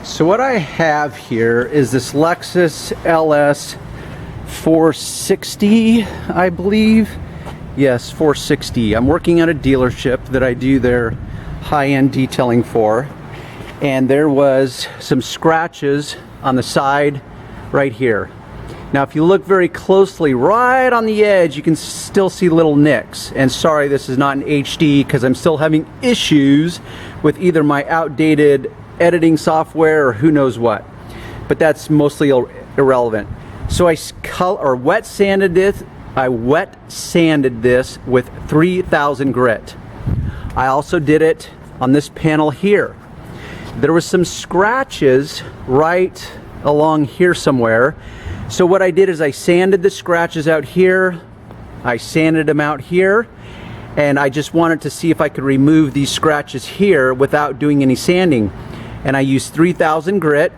So what I have here is this Lexus LS 460, I believe. Yes, 460. I'm working at a dealership that I do their high-end detailing for, and there was some scratches on the side right here. Now if you look very closely, right on the edge, you can still see little nicks. And sorry, this is not in HD because I'm still having issues with either my outdated editing software or who knows what. But that's mostly irrelevant. So I wet sanded this. I wet sanded this with 3000 grit. I also did it on this panel here. There was some scratches right along here somewhere. So what I did is I sanded the scratches out here, I sanded them out here, and I just wanted to see if I could remove these scratches here without doing any sanding. And I used 3000 grit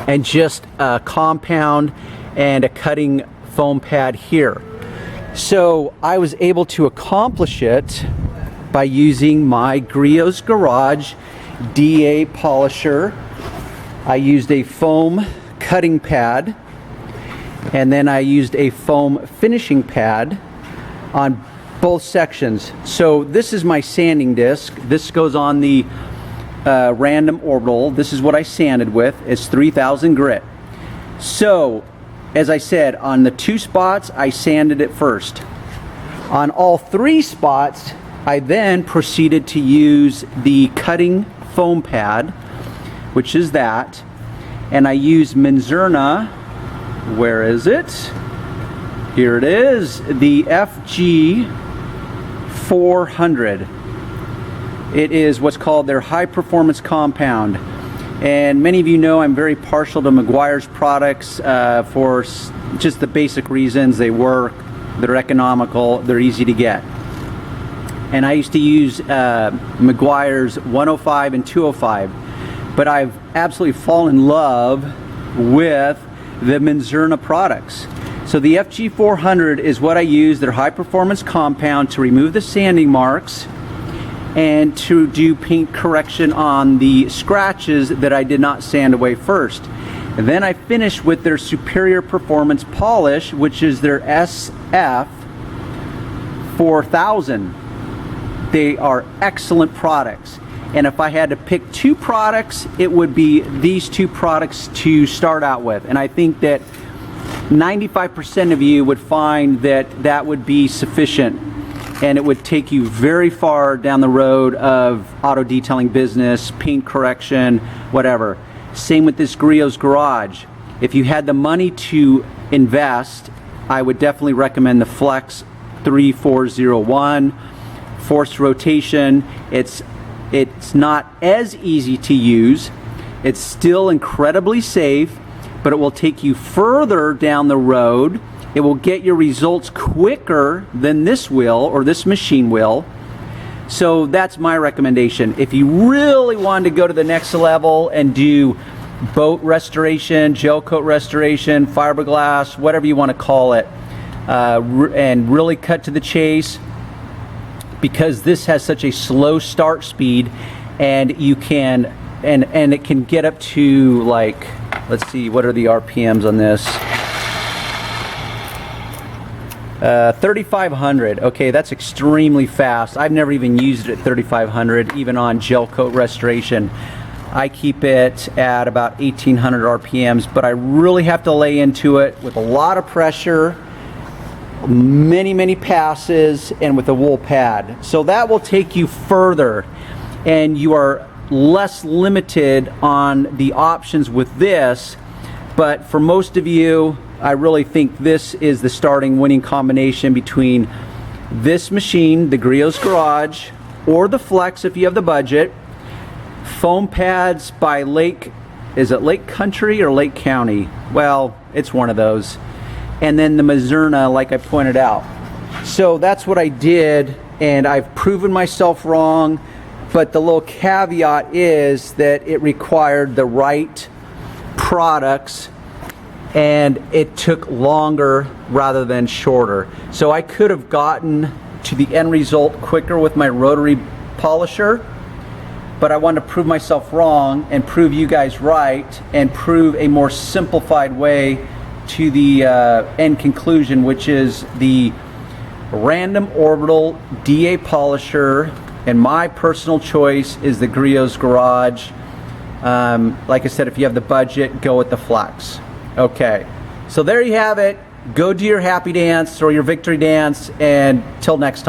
and just a compound and a cutting foam pad here. So I was able to accomplish it by using my Griot's Garage DA polisher. I used a foam cutting pad, and then I used a foam finishing pad on both sections. So this is my sanding disc. This goes on the random orbital. This is what I sanded with. It's 3000 grit. So as I said, on the 2 spots I sanded it first. On all 3 spots I then proceeded to use the cutting foam pad, which is that, and I used Menzerna. Where is it? Here it is, the FG 400. It is what's called their high performance compound, and many of you know I'm very partial to Meguiar's products for just the basic reasons. They work, they're economical, they're easy to get. And I used to use Meguiar's 105 and 205, but I've absolutely fallen in love with the Menzerna products. So the FG400 is what I use, their high performance compound, to remove the sanding marks and to do paint correction on the scratches that I did not sand away first. And then I finished with their superior performance polish, which is their SF 4000. They are excellent products. And if I had to pick 2 products, it would be these 2 products to start out with. And I think that 95% of you would find that that would be sufficient, and it would take you very far down the road of auto detailing business, paint correction, whatever. Same with this Griot's Garage. If you had the money to invest, I would definitely recommend the Flex 3401 forced rotation. It's not as easy to use. It's still incredibly safe, but it will take you further down the road. It will get your results quicker than this will, or this machine will. So that's my recommendation. If you really wanted to go to the next level and do boat restoration, gel coat restoration, fiberglass, whatever you want to call it, and really cut to the chase, because this has such a slow start speed, and you can and it can get up to, like, let's see, what are the RPMs on this? 3500. Okay, that's extremely fast. I've never even used it at 3500, even on gel coat restoration. I keep it at about 1800 RPMs, but I really have to lay into it with a lot of pressure, many passes, and with a wool pad. So that will take you further, and you are less limited on the options with this. But for most of you, I really think this is the starting winning combination between this machine, the Griot's Garage, or the Flex if you have the budget. Foam pads by Lake, is it Lake Country or Lake County? Well, it's one of those. And then the Menzerna, like I pointed out. So that's what I did, and I've proven myself wrong, but the little caveat is that it required the right products, and it took longer rather than shorter. So I could have gotten to the end result quicker with my rotary polisher, but I wanted to prove myself wrong and prove you guys right and prove a more simplified way to the end conclusion, which is the random orbital DA polisher, and my personal choice is the Griot's Garage. Like I said, if you have the budget, go with the Flex. Okay, so there you have it. Go do your happy dance or your victory dance, and till next time.